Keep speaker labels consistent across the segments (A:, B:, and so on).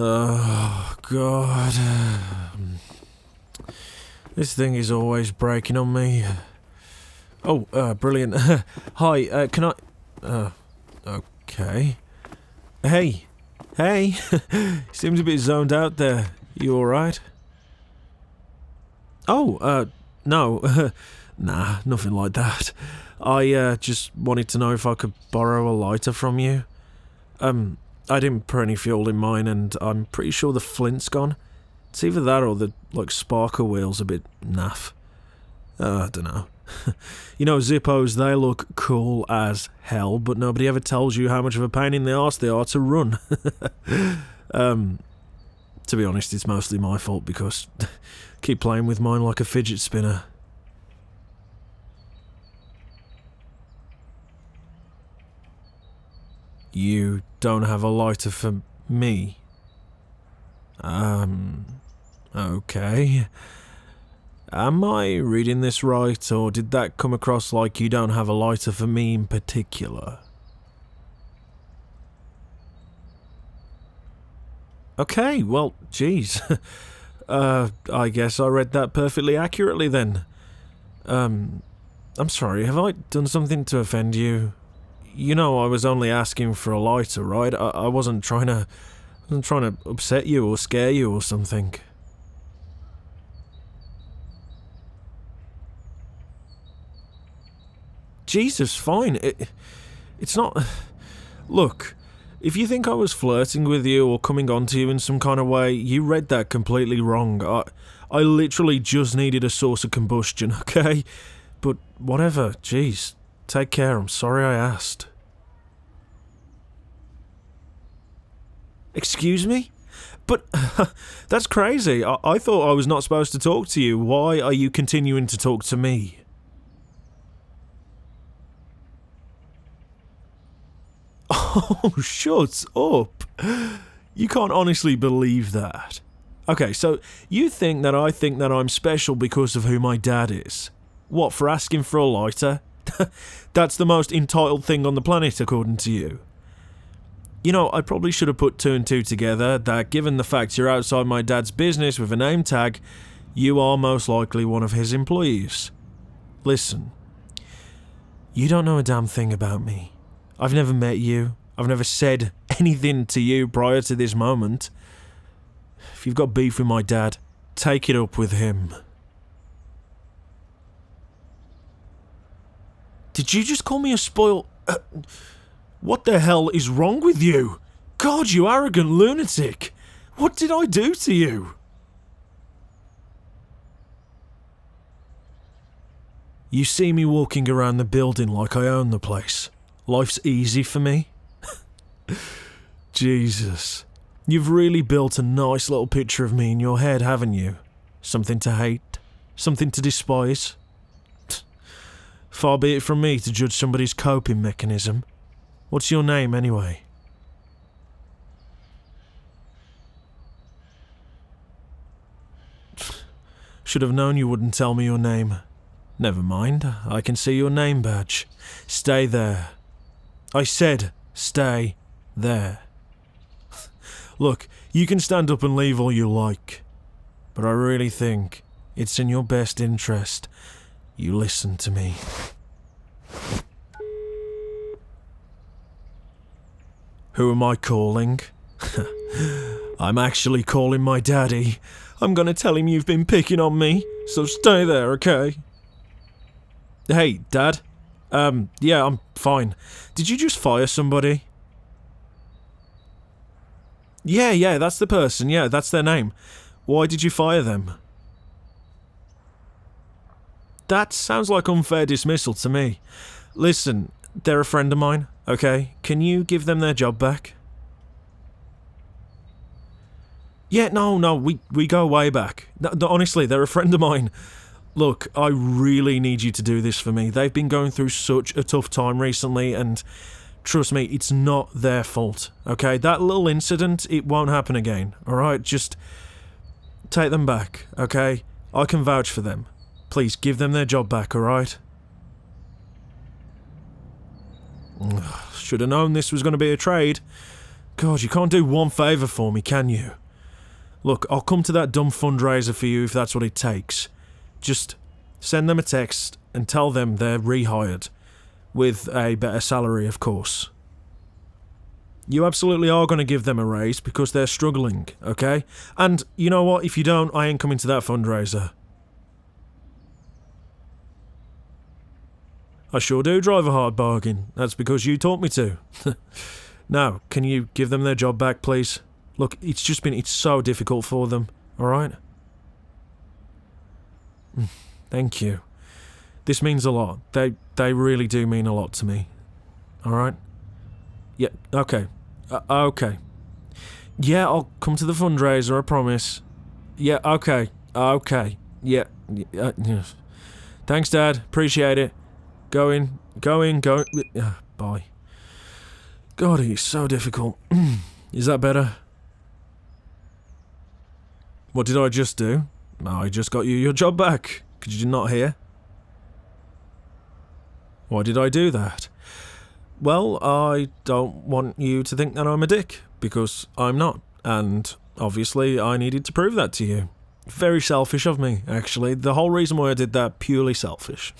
A: Oh, God. This thing is always breaking on me. Oh, brilliant. Hi, can I... okay. Hey. Hey. Seems a bit zoned out there. You alright? Oh, no. Nah, nothing like that. I, just wanted to know if I could borrow a lighter from you. I didn't put any fuel in mine, and I'm pretty sure the flint's gone. It's either that or the, sparker wheel's a bit naff. I don't know. You know, Zippos, they look cool as hell, but nobody ever tells you how much of a pain in the arse they are to run. To be honest, it's mostly my fault because I keep playing with mine like a fidget spinner. You don't have a lighter for me? Okay. Am I reading this right, or did that come across like you don't have a lighter for me in particular? Okay, well, geez. I guess I read that perfectly accurately then. I'm sorry, have I done something to offend you? You know, I was only asking for a lighter, right? I wasn't trying to upset you or scare you or something. Jesus, fine. It's not... Look, if you think I was flirting with you or coming on to you in some kind of way, you read that completely wrong. I literally just needed a source of combustion, okay? But whatever, jeez. Take care, I'm sorry I asked. Excuse me? But, that's crazy. I thought I was not supposed to talk to you. Why are you continuing to talk to me? Oh, shut up. You can't honestly believe that. Okay, so you think that I think that I'm special because of who my dad is? What, for asking for a lighter? That's the most entitled thing on the planet, according to you. You know, I probably should have put two and two together, that given the fact you're outside my dad's business with a name tag, you are most likely one of his employees. Listen, you don't know a damn thing about me. I've never met you. I've never said anything to you prior to this moment. If you've got beef with my dad, take it up with him. Did you just call me a spoil... What the hell is wrong with you? God, you arrogant lunatic! What did I do to you? You see me walking around the building like I own the place. Life's easy for me. Jesus. You've really built a nice little picture of me in your head, haven't you? Something to hate. Something to despise. Far be it from me to judge somebody's coping mechanism. What's your name, anyway? Should have known you wouldn't tell me your name. Never mind, I can see your name badge. Stay there. I said, stay there. Look, you can stand up and leave all you like, but I really think it's in your best interest you listen to me. Who am I calling? I'm actually calling my daddy. I'm gonna tell him you've been picking on me, so stay there, okay? Hey, Dad? Yeah, I'm fine. Did you just fire somebody? Yeah, that's the person. Yeah, that's their name. Why did you fire them? That sounds like unfair dismissal to me. Listen, they're a friend of mine, okay? Can you give them their job back? Yeah, no, we go way back. Honestly, they're a friend of mine. Look, I really need you to do this for me. They've been going through such a tough time recently, and trust me, it's not their fault, okay? That little incident, it won't happen again, alright? Just take them back, okay? I can vouch for them. Please, give them their job back, alright? Should have known this was going to be a trade. God, you can't do one favour for me, can you? Look, I'll come to that dumb fundraiser for you if that's what it takes. Just send them a text and tell them they're rehired. With a better salary, of course. You absolutely are going to give them a raise because they're struggling, okay? And you know what? If you don't, I ain't coming to that fundraiser. I sure do drive a hard bargain. That's because you taught me to. Now, can you give them their job back, please? Look, it's so difficult for them, alright? Thank you. This means a lot. They really do mean a lot to me. Alright? Yeah, okay. Okay. Yeah, I'll come to the fundraiser, I promise. Yeah, okay. Okay. Yeah. Yes. Thanks, Dad. Appreciate it. Going. Bye. God, he's so difficult. Is that better? What did I just do? I just got you your job back. Could you not hear? Why did I do that? Well, I don't want you to think that I'm a dick, because I'm not, and obviously I needed to prove that to you. Very selfish of me, actually. The whole reason why I did that, purely selfish.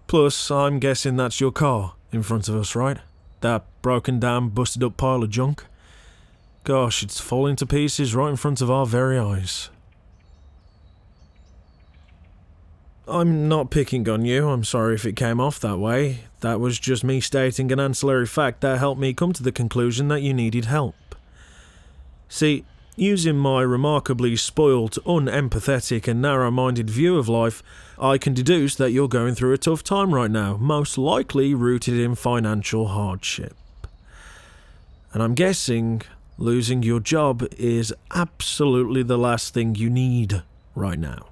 A: Plus, I'm guessing that's your car in front of us, right? That broken down, busted up pile of junk. Gosh, it's falling to pieces right in front of our very eyes. I'm not picking on you, I'm sorry if it came off that way. That was just me stating an ancillary fact that helped me come to the conclusion that you needed help. See, using my remarkably spoilt, unempathetic and narrow-minded view of life, I can deduce that you're going through a tough time right now, most likely rooted in financial hardship. And I'm guessing losing your job is absolutely the last thing you need right now.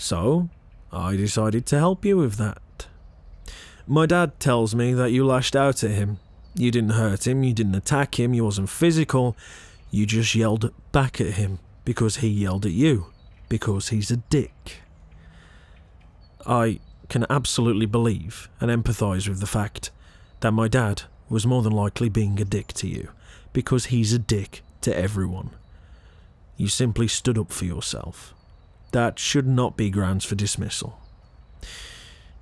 A: So, I decided to help you with that. My dad tells me that you lashed out at him. You didn't hurt him, you didn't attack him, you wasn't physical. You just yelled back at him because he yelled at you. Because he's a dick. I can absolutely believe and empathise with the fact that my dad was more than likely being a dick to you. Because he's a dick to everyone. You simply stood up for yourself. That should not be grounds for dismissal.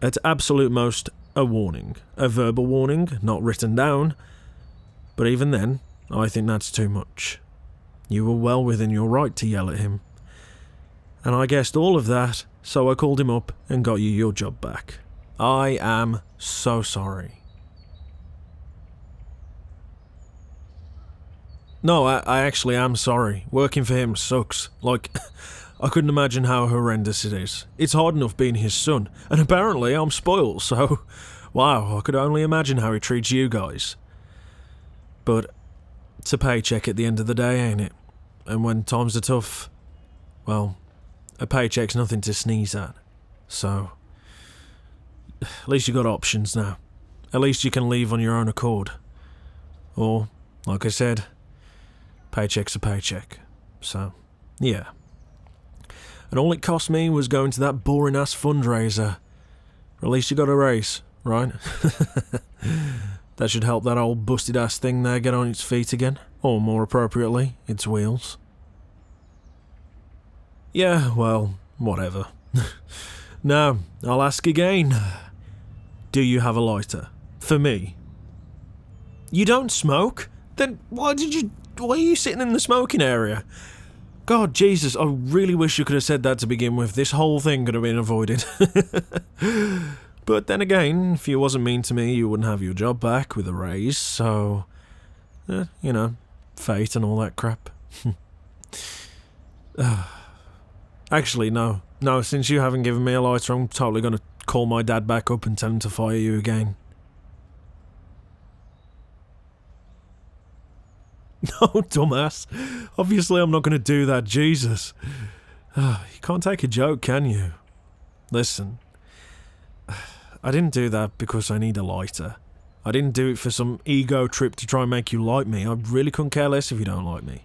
A: At absolute most, a warning. A verbal warning, not written down. But even then, I think that's too much. You were well within your right to yell at him. And I guessed all of that, so I called him up and got you your job back. I am so sorry. No, I actually am sorry. Working for him sucks. Like, I couldn't imagine how horrendous it is. It's hard enough being his son, and apparently I'm spoiled, so wow, I could only imagine how he treats you guys. But it's a paycheck at the end of the day, ain't it? And when times are tough, well, a paycheck's nothing to sneeze at. So, at least you got options now. At least you can leave on your own accord. Or, like I said, paycheck's a paycheck. So, yeah. And all it cost me was going to that boring-ass fundraiser. Or at least you got a raise, right? That should help that old busted-ass thing there get on its feet again. Or, more appropriately, its wheels. Yeah, well, whatever. Now, I'll ask again. Do you have a lighter? For me? You don't smoke? Then why are you sitting in the smoking area? God, Jesus, I really wish you could have said that to begin with. This whole thing could have been avoided. But then again, if you wasn't mean to me, you wouldn't have your job back with a raise, so... you know, fate and all that crap. Actually, no. No, since you haven't given me a lighter, I'm totally going to call my dad back up and tell him to fire you again. No, dumbass. Obviously I'm not going to do that, Jesus. You can't take a joke, can you? Listen, I didn't do that because I need a lighter. I didn't do it for some ego trip to try and make you like me. I really couldn't care less if you don't like me.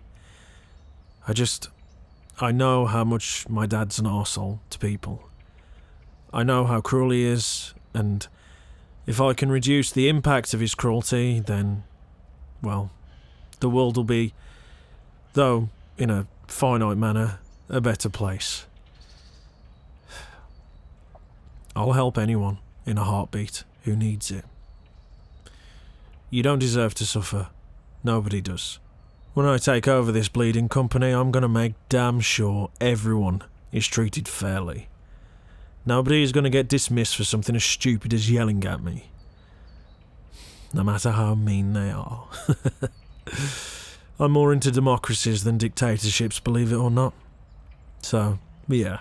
A: I know how much my dad's an arsehole to people. I know how cruel he is, and if I can reduce the impact of his cruelty, then well, the world will be, though in a finite manner, a better place. I'll help anyone in a heartbeat who needs it. You don't deserve to suffer. Nobody does. When I take over this bleeding company, I'm going to make damn sure everyone is treated fairly. Nobody is going to get dismissed for something as stupid as yelling at me. No matter how mean they are. I'm more into democracies than dictatorships, believe it or not. So, yeah.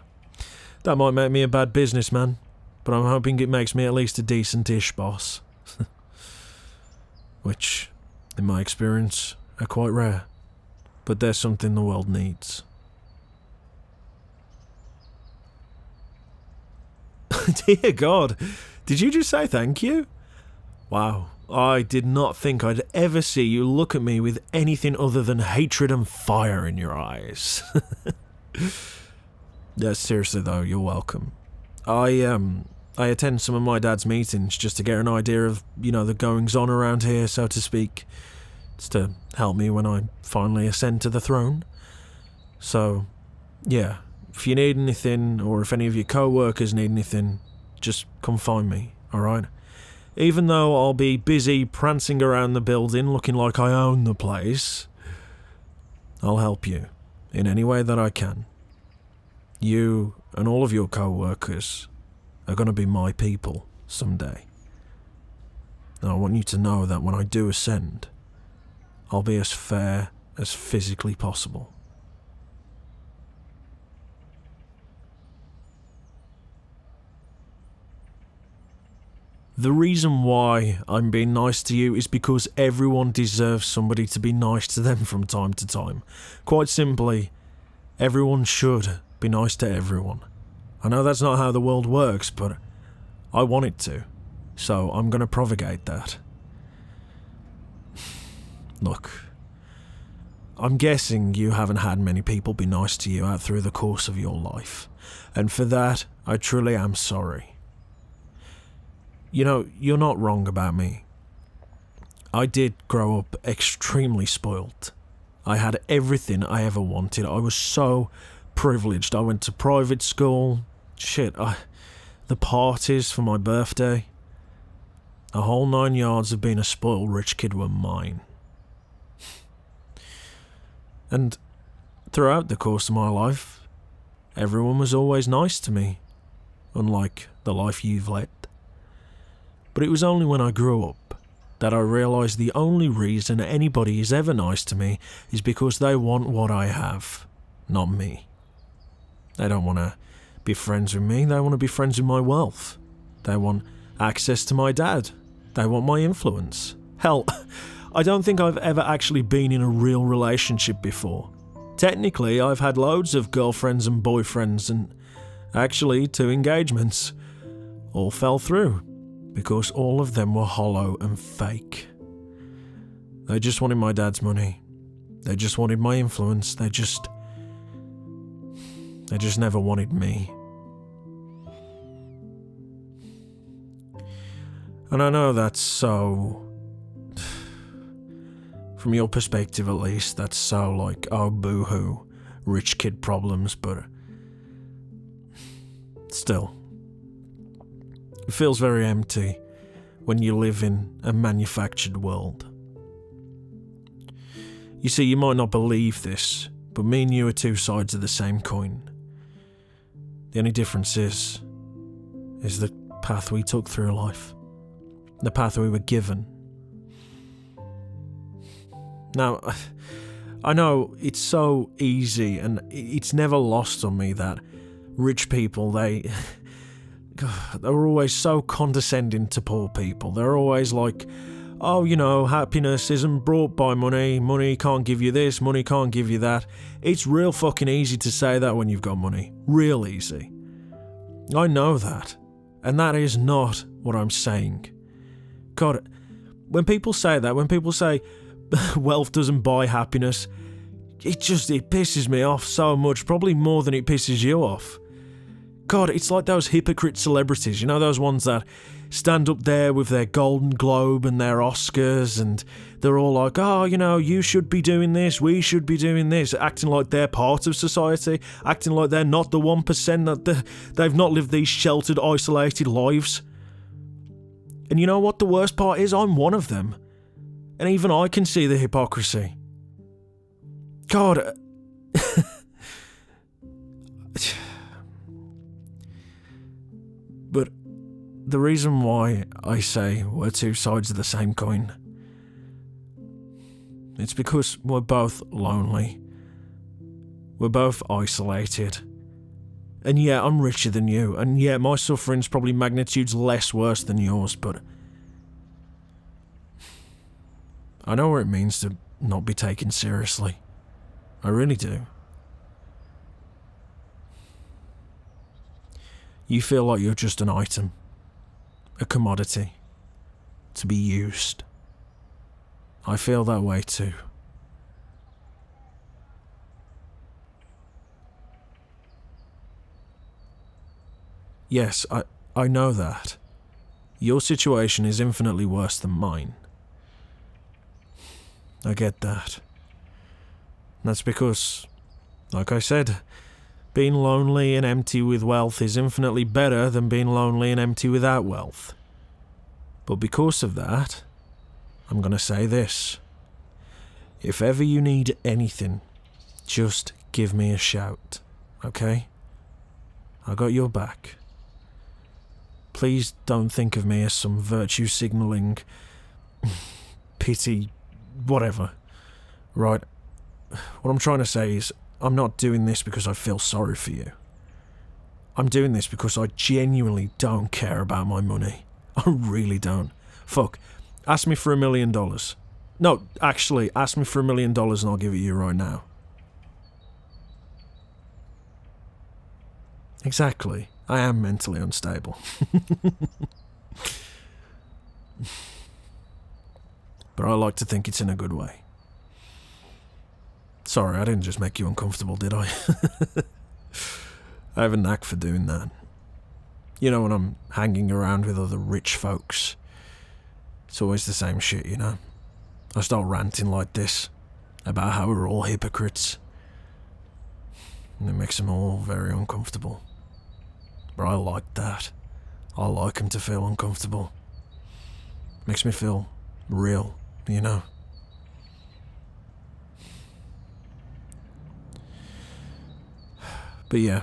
A: That might make me a bad businessman, but I'm hoping it makes me at least a decent-ish boss. Which, in my experience, are quite rare. But there's something the world needs. Dear God, did you just say thank you? Wow, I did not think I'd ever see you look at me with anything other than hatred and fire in your eyes. Yeah, seriously though, you're welcome. I attend some of my dad's meetings just to get an idea of, the goings-on around here, so to speak. It's to help me when I finally ascend to the throne. So, yeah, if you need anything, or if any of your co-workers need anything, just come find me, alright? Even though I'll be busy prancing around the building looking like I own the place, I'll help you in any way that I can. You and all of your co-workers are going to be my people someday. And I want you to know that when I do ascend, I'll be as fair as physically possible. The reason why I'm being nice to you is because everyone deserves somebody to be nice to them from time to time. Quite simply, everyone should be nice to everyone. I know that's not how the world works, but I want it to, so I'm going to propagate that. Look, I'm guessing you haven't had many people be nice to you out through the course of your life, and for that, I truly am sorry. You're not wrong about me. I did grow up extremely spoilt. I had everything I ever wanted. I was so privileged. I went to private school. The parties for my birthday. A whole 9 yards of being a spoiled rich kid were mine. And throughout the course of my life, everyone was always nice to me, unlike the life you've led. But it was only when I grew up that I realised the only reason anybody is ever nice to me is because they want what I have, not me. They don't want to be friends with me, they want to be friends with my wealth. They want access to my dad. They want my influence. Hell, I don't think I've ever actually been in a real relationship before. Technically, I've had loads of girlfriends and boyfriends and actually 2 engagements. All fell through. Because all of them were hollow and fake. They just wanted my dad's money. They just wanted my influence. They just never wanted me. And I know that's so... From your perspective at least, that's so like, oh boo-hoo, rich kid problems, but... Still... It feels very empty when you live in a manufactured world. You see, you might not believe this, but me and you are 2 sides of the same coin. The only difference is the path we took through life. The path we were given. Now, I know it's so easy and it's never lost on me that rich people, they're always so condescending to poor people. They're always like, oh, happiness isn't brought by money. Money can't give you this, money can't give you that. It's real fucking easy to say that when you've got money. Real easy. I know that. And that is not what I'm saying. God, when people say that, when people say wealth doesn't buy happiness, it pisses me off so much, probably more than it pisses you off. God, it's like those hypocrite celebrities, you know, those ones that stand up there with their Golden Globe and their Oscars, and they're all like, oh, you know, you should be doing this, we should be doing this, acting like they're part of society, acting like they're not the 1%, that they've not lived these sheltered, isolated lives. And you know what the worst part is? I'm one of them. And even I can see the hypocrisy. God. But the reason why I say we're two sides of the same coin, it's because we're both lonely. We're both isolated. And yeah, I'm richer than you, and yeah, my suffering's probably magnitudes less worse than yours, but I know what it means to not be taken seriously. I really do. You feel like you're just an item, a commodity, to be used. I feel that way too. Yes, I know that. Your situation is infinitely worse than mine. I get that. That's because, like I said, being lonely and empty with wealth is infinitely better than being lonely and empty without wealth. But because of that, I'm gonna say this. If ever you need anything, just give me a shout, okay? I got your back. Please don't think of me as some virtue signalling, pity, whatever. Right? What I'm trying to say is, I'm not doing this because I feel sorry for you. I'm doing this because I genuinely don't care about my money. I really don't. Fuck. Ask me for $1 million. No, actually, ask me for $1 million and I'll give it you right now. Exactly. I am mentally unstable. But I like to think it's in a good way. Sorry, I didn't just make you uncomfortable, did I? I have a knack for doing that. You know, when I'm hanging around with other rich folks, it's always the same shit, you know? I start ranting like this, about how we're all hypocrites. And it makes them all very uncomfortable. But I like that. I like them to feel uncomfortable. Makes me feel real, you know? But yeah.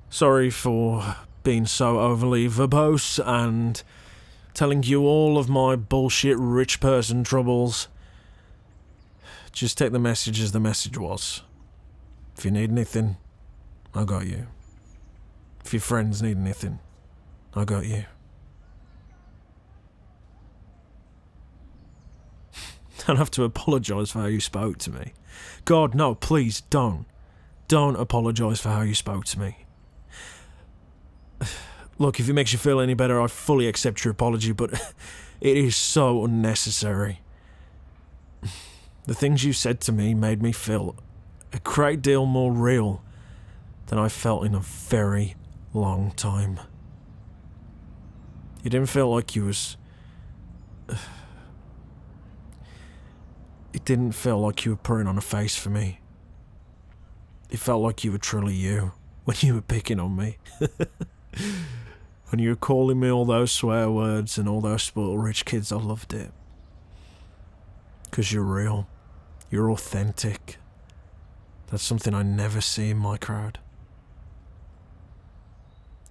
A: Sorry for being so overly verbose and telling you all of my bullshit rich person troubles. Just take the message as the message was. If you need anything, I got you. If your friends need anything, I got you. Don't have to apologise for how you spoke to me. God, no, please don't. Don't apologise for how you spoke to me. Look, if it makes you feel any better, I fully accept your apology, but it is so unnecessary. The things you said to me made me feel a great deal more real than I felt in a very long time. You didn't feel like you was... It didn't feel like you were putting on a face for me. It felt like you were truly you when you were picking on me. When you were calling me all those swear words and all those spoiled rich kids, I loved it. 'Cause you're real. You're authentic. That's something I never see in my crowd.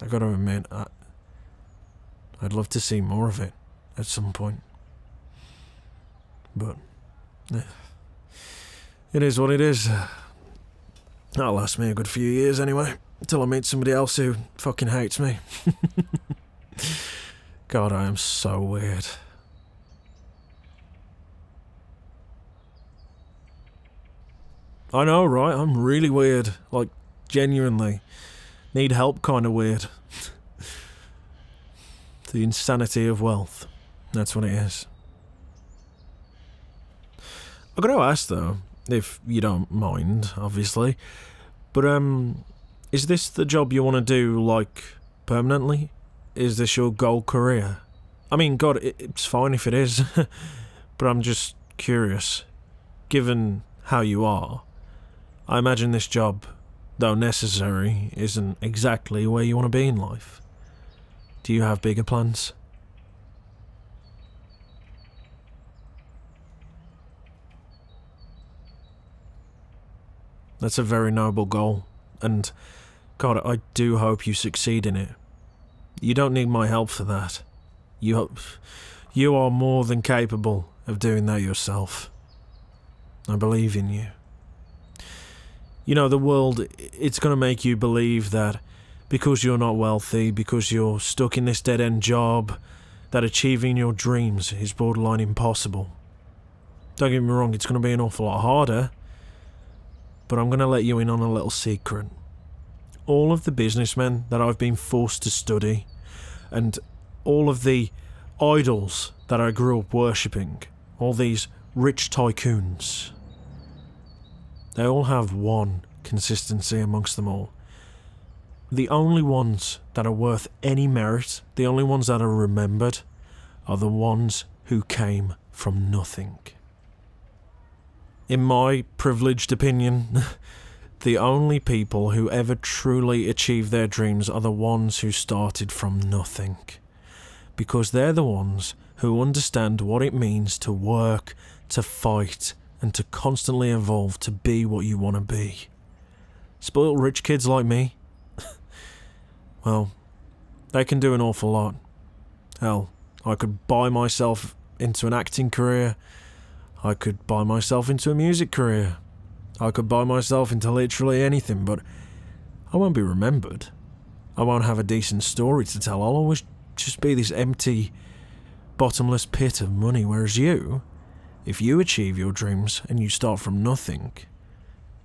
A: I gotta admit, I'd love to see more of it at some point. But it is what it is. That'll last me a good few years anyway, until I meet somebody else who fucking hates me. God, I am so weird. I know, right? I'm really weird. Like, genuinely. Need help kind of weird. The insanity of wealth. That's what it is. I've got to ask though, if you don't mind, obviously, but Is this the job you want to do, like, permanently? Is this your goal career? I mean, God, it's fine if it is, but I'm just curious. Given how you are, I imagine this job, though necessary, isn't exactly where you want to be in life. Do you have bigger plans? That's a very noble goal, and God, I do hope you succeed in it. You don't need my help for that. You are more than capable of doing that yourself. I believe in you. You know, the world, it's going to make you believe that because you're not wealthy, because you're stuck in this dead-end job, that achieving your dreams is borderline impossible. Don't get me wrong, it's going to be an awful lot harder, but I'm going to let you in on a little secret. All of the businessmen that I've been forced to study, and all of the idols that I grew up worshipping, all these rich tycoons, they all have one consistency amongst them all. The only ones that are worth any merit, the only ones that are remembered, are the ones who came from nothing. In my privileged opinion, the only people who ever truly achieve their dreams are the ones who started from nothing. Because they're the ones who understand what it means to work, to fight, and to constantly evolve to be what you want to be. Spoiled rich kids like me, well, they can do an awful lot. Hell, I could buy myself into an acting career. I could buy myself into a music career. I could buy myself into literally anything, but I won't be remembered. I won't have a decent story to tell. I'll always just be this empty, bottomless pit of money, whereas you, if you achieve your dreams and you start from nothing,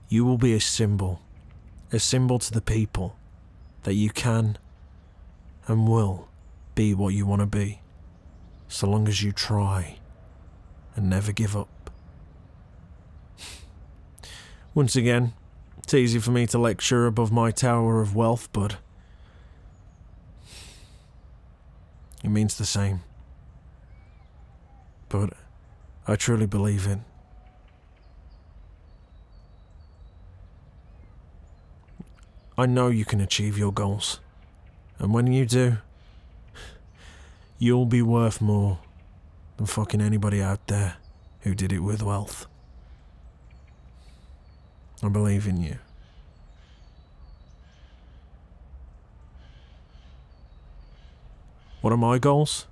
A: you will be a symbol to the people that you can and will be what you want to be, so long as you try and never give up. Once again, it's easy for me to lecture above my tower of wealth, but it means the same. But I truly believe it. I know you can achieve your goals, and when you do, you'll be worth more than fucking anybody out there who did it with wealth. I believe in you. What are my goals?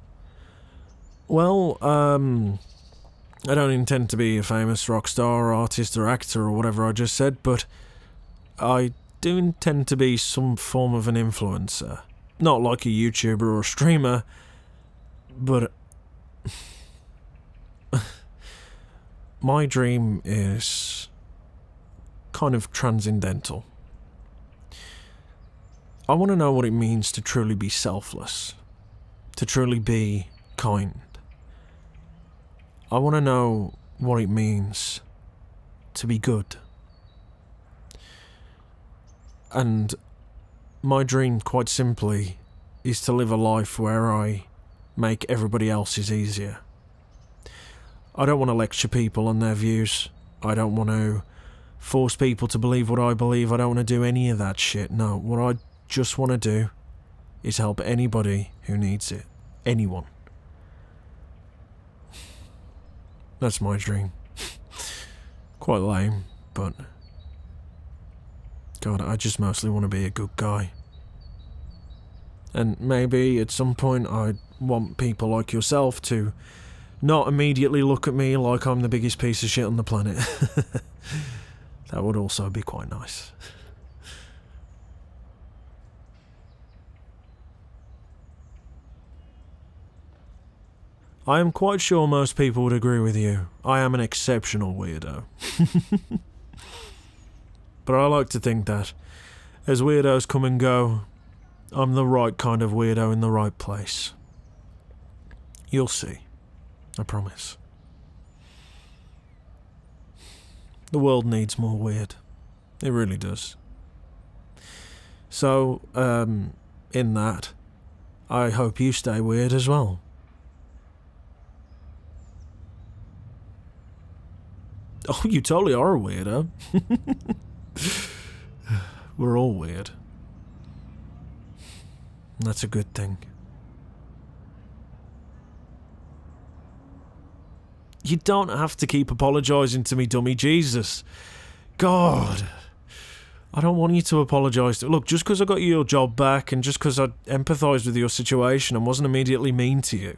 A: Well, I don't intend to be a famous rock star or artist or actor or whatever I just said, but I do intend to be some form of an influencer. Not like a YouTuber or a streamer, but my dream is kind of transcendental. I want to know what it means to truly be selfless, to truly be kind. I want to know what it means to be good. And my dream, quite simply, is to live a life where I make everybody else's easier. I don't want to lecture people on their views. I don't want to force people to believe what I believe. I don't want to do any of that shit. No, what I just want to do is help anybody who needs it. Anyone. That's my dream. Quite lame, but God, I just mostly want to be a good guy. And maybe at some point I'd want people like yourself to not immediately look at me like I'm the biggest piece of shit on the planet. That would also be quite nice. I am quite sure most people would agree with you. I am an exceptional weirdo. But I like to think that, as weirdos come and go, I'm the right kind of weirdo in the right place. You'll see. I promise. The world needs more weird. It really does. So, in that, I hope you stay weird as well. Oh, you totally are a weirdo. We're all weird. That's a good thing. You don't have to keep apologising to me, dummy. Jesus. God. I don't want you to apologise. Look, just because I got you your job back and just because I empathised with your situation and wasn't immediately mean to you,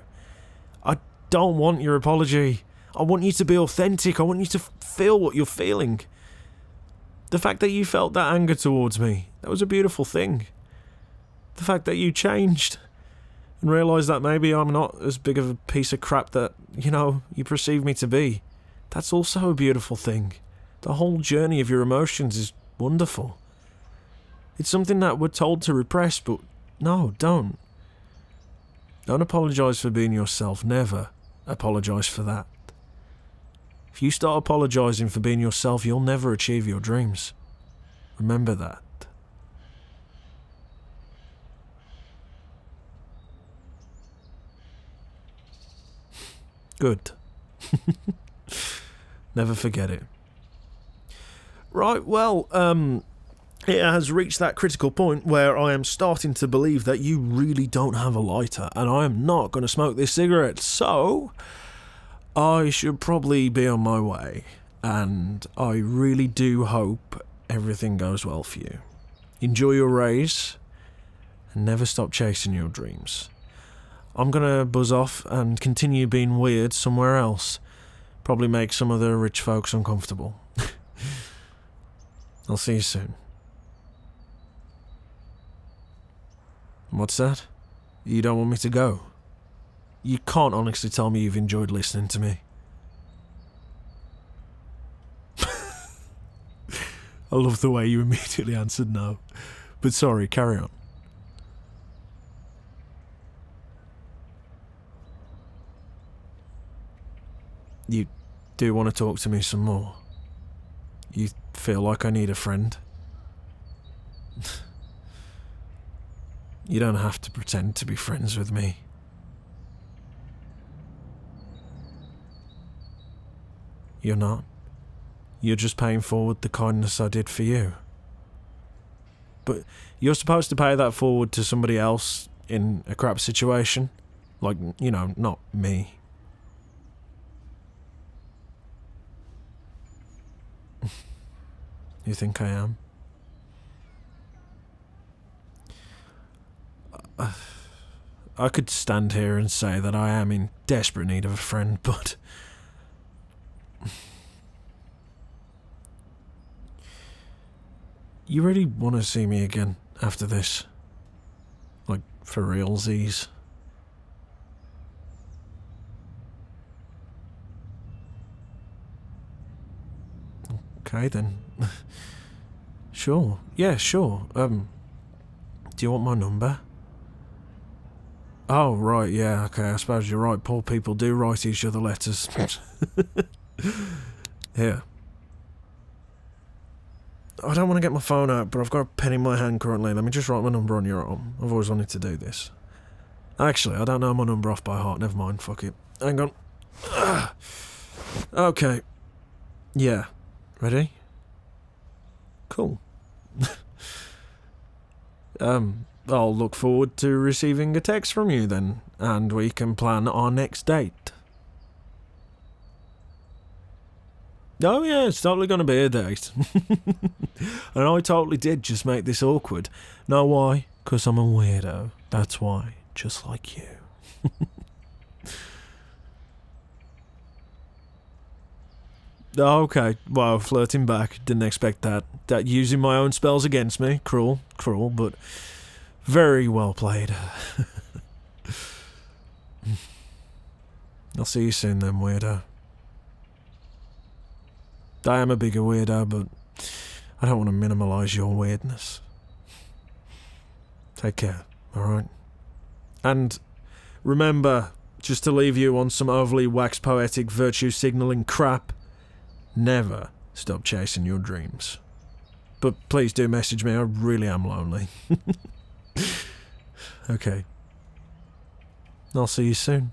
A: I don't want your apology. I want you to be authentic. I want you to feel what you're feeling. The fact that you felt that anger towards me, that was a beautiful thing. The fact that you changed and realised that maybe I'm not as big of a piece of crap that, you perceive me to be, that's also a beautiful thing. The whole journey of your emotions is wonderful. It's something that we're told to repress, but no, don't. Don't apologise for being yourself. Never apologise for that. If you start apologising for being yourself, you'll never achieve your dreams. Remember that. Good. Never forget it. Right, well, it has reached that critical point where I am starting to believe that you really don't have a lighter, and I am not going to smoke this cigarette, so I should probably be on my way, and I really do hope everything goes well for you. Enjoy your race, and never stop chasing your dreams. I'm gonna buzz off and continue being weird somewhere else. Probably make some of the rich folks uncomfortable. I'll see you soon. What's that? You don't want me to go? You can't honestly tell me you've enjoyed listening to me. I love the way you immediately answered no. But sorry, carry on. You do want to talk to me some more? You feel like I need a friend? You don't have to pretend to be friends with me. You're not. You're just paying forward the kindness I did for you. But you're supposed to pay that forward to somebody else in a crap situation. Like, not me. You think I am? I could stand here and say that I am in desperate need of a friend, but you really want to see me again after this? Like, for realsies? Okay then. Sure. Yeah, sure. Do you want my number? Oh, right, yeah, okay, I suppose you're right. Poor people do write each other letters. Here. I don't want to get my phone out, but I've got a pen in my hand currently. Let me just write my number on your arm. I've always wanted to do this. Actually, I don't know my number off by heart. Never mind, fuck it. Hang on. Okay. Yeah. Ready? Cool. I'll look forward to receiving a text from you then, and we can plan our next date. Oh yeah, it's totally gonna be a date. And I totally did just make this awkward. Know why? 'Cause I'm a weirdo. That's why. Just like you. Okay, well, flirting back. Didn't expect that. That using my own spells against me. Cruel, but very well played. I'll see you soon then, weirdo. I am a bigger weirdo, but I don't want to minimalise your weirdness. Take care, alright? And remember, just to leave you on some overly waxed poetic virtue signalling crap, never stop chasing your dreams. but please do message me. I really am lonely. Okay. I'll see you soon.